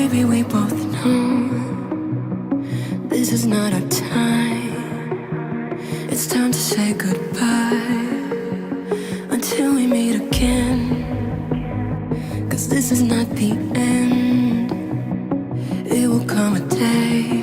Baby, we both know this is not our time. It's time to say goodbye until we meet again. 'Cause this is not the end. It will come a day